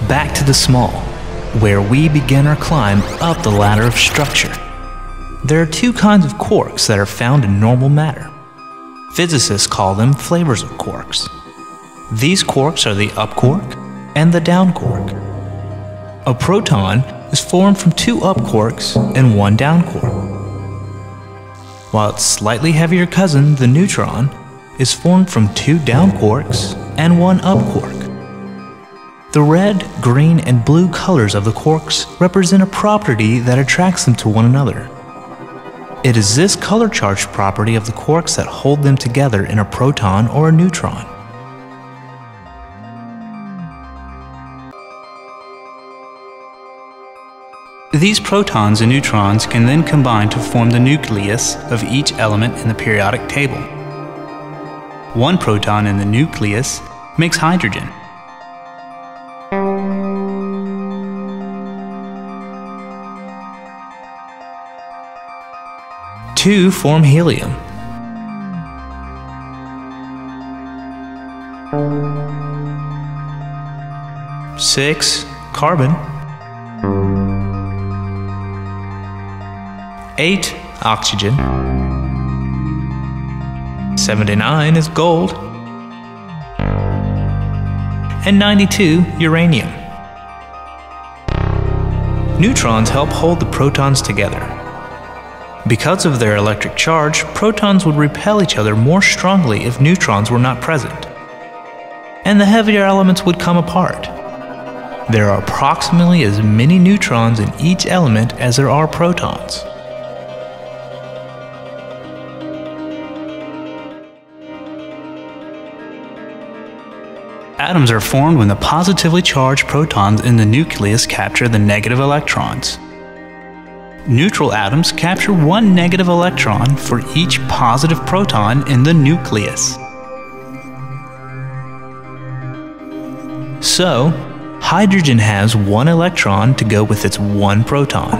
back to the small, where we begin our climb up the ladder of structure. There are two kinds of quarks that are found in normal matter. Physicists call them flavors of quarks. These quarks are the up quark and the down quark. A proton is formed from two up quarks and one down quark, while its slightly heavier cousin, the neutron, is formed from two down quarks and one up quark. The red, green, and blue colors of the quarks represent a property that attracts them to one another. It is this color charge property of the quarks that hold them together in a proton or a neutron. These protons and neutrons can then combine to form the nucleus of each element in the periodic table. One proton in the nucleus makes hydrogen. Two form helium. Six, carbon. 8, oxygen. 79 is gold. And 92, uranium. Neutrons help hold the protons together. Because of their electric charge, protons would repel each other more strongly if neutrons were not present, and the heavier elements would come apart. There are approximately as many neutrons in each element as there are protons. Atoms are formed when the positively charged protons in the nucleus capture the negative electrons. Neutral atoms capture one negative electron for each positive proton in the nucleus. So, hydrogen has one electron to go with its one proton.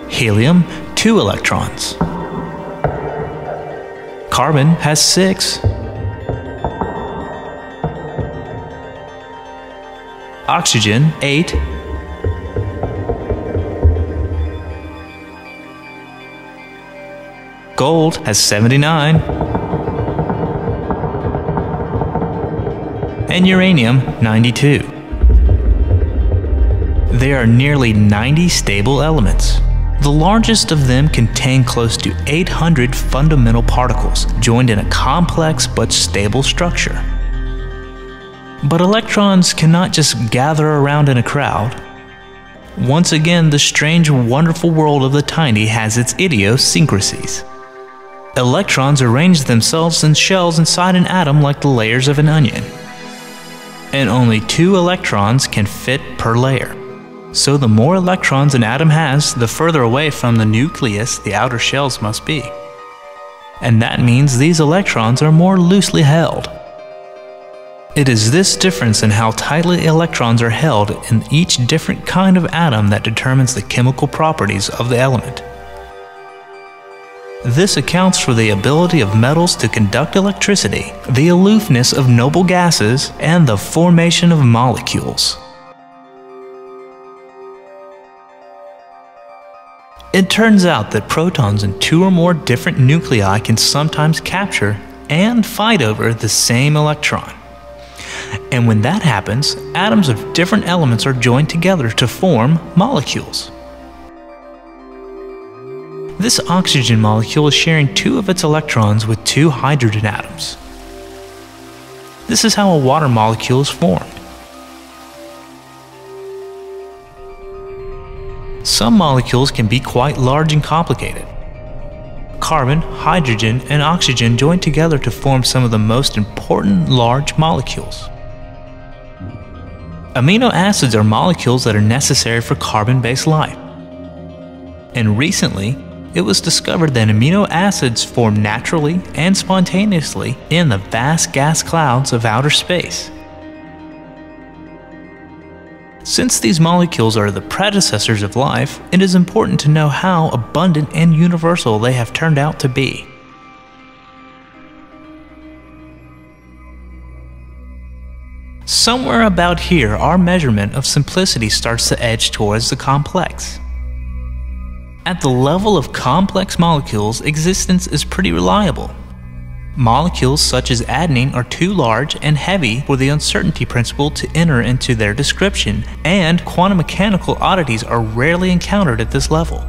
Helium, 2 electrons. Carbon has 6. Oxygen, 8. Gold has 79. And uranium, 92. There are nearly 90 stable elements. The largest of them contain close to 800 fundamental particles joined in a complex but stable structure. But electrons cannot just gather around in a crowd. Once again, the strange, wonderful world of the tiny has its idiosyncrasies. Electrons arrange themselves in shells inside an atom like the layers of an onion. And only 2 electrons can fit per layer. So the more electrons an atom has, the further away from the nucleus the outer shells must be. And that means these electrons are more loosely held. It is this difference in how tightly electrons are held in each different kind of atom that determines the chemical properties of the element. This accounts for the ability of metals to conduct electricity, the aloofness of noble gases, and the formation of molecules. It turns out that protons in 2 or more different nuclei can sometimes capture and fight over the same electron. And when that happens, atoms of different elements are joined together to form molecules. This oxygen molecule is sharing 2 of its electrons with 2 hydrogen atoms. This is how a water molecule is formed. Some molecules can be quite large and complicated. Carbon, hydrogen, and oxygen join together to form some of the most important large molecules. Amino acids are molecules that are necessary for carbon-based life. And recently, it was discovered that amino acids form naturally and spontaneously in the vast gas clouds of outer space. Since these molecules are the predecessors of life, it is important to know how abundant and universal they have turned out to be. Somewhere about here, our measurement of simplicity starts to edge towards the complex. At the level of complex molecules, existence is pretty reliable. Molecules such as adenine are too large and heavy for the uncertainty principle to enter into their description, and quantum mechanical oddities are rarely encountered at this level.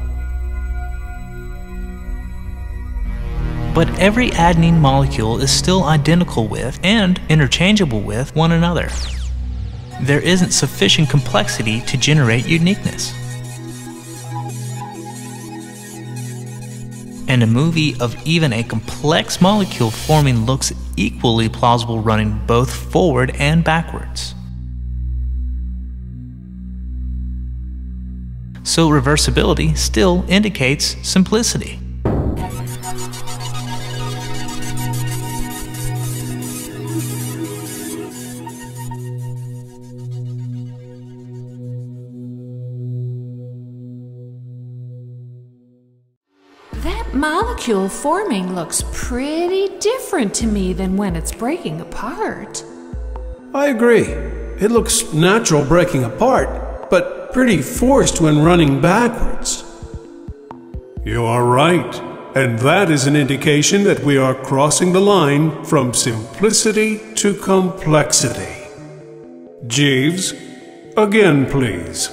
But every adenine molecule is still identical with and interchangeable with one another. There isn't sufficient complexity to generate uniqueness. And a movie of even a complex molecule forming looks equally plausible running both forward and backwards. So reversibility still indicates simplicity. That molecule forming looks pretty different to me than when it's breaking apart. I agree. It looks natural breaking apart, but pretty forced when running backwards. You are right, and that is an indication that we are crossing the line from simplicity to complexity. Jeeves, again please.